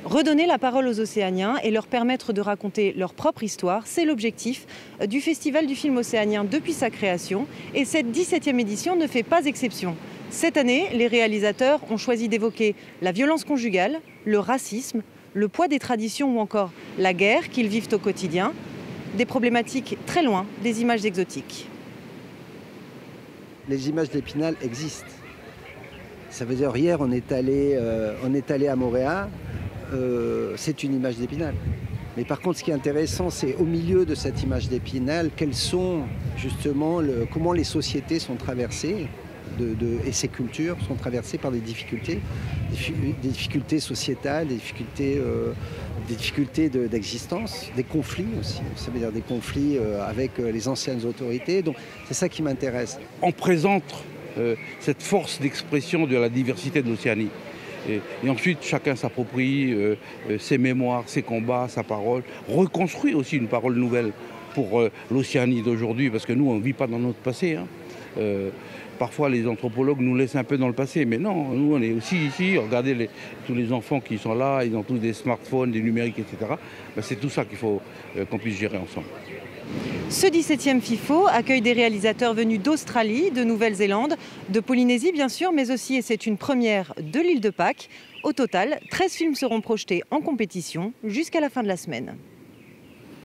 Redonner la parole aux Océaniens et leur permettre de raconter leur propre histoire, c'est l'objectif du Festival du film océanien depuis sa création. Et cette 17e édition ne fait pas exception. Cette année, les réalisateurs ont choisi d'évoquer la violence conjugale, le racisme, le poids des traditions ou encore la guerre qu'ils vivent au quotidien. Des problématiques très loin des images exotiques. Les images d'Épinal existent. Ça veut dire, hier, on est allé à Montréal. C'est une image d'Épinal. Mais par contre, ce qui est intéressant, c'est au milieu de cette image d'Épinal, quelles sont justement, comment les sociétés sont traversées et ces cultures sont traversées par des difficultés sociétales, des difficultés d'existence, des conflits aussi. Ça veut dire des conflits avec les anciennes autorités. Donc c'est ça qui m'intéresse. On présente cette force d'expression de la diversité de l'Océanie. Et ensuite, chacun s'approprie ses mémoires, ses combats, sa parole, reconstruit aussi une parole nouvelle pour l'Océanie d'aujourd'hui, parce que nous, on ne vit pas dans notre passé. Parfois, les anthropologues nous laissent un peu dans le passé, mais non, nous, on est aussi ici. Regardez tous les enfants qui sont là, ils ont tous des smartphones, des numériques, etc. C'est tout ça qu'il faut qu'on puisse gérer ensemble. Ce 17e FIFO accueille des réalisateurs venus d'Australie, de Nouvelle-Zélande, de Polynésie bien sûr, mais aussi, et c'est une première, de l'île de Pâques. Au total, 13 films seront projetés en compétition jusqu'à la fin de la semaine.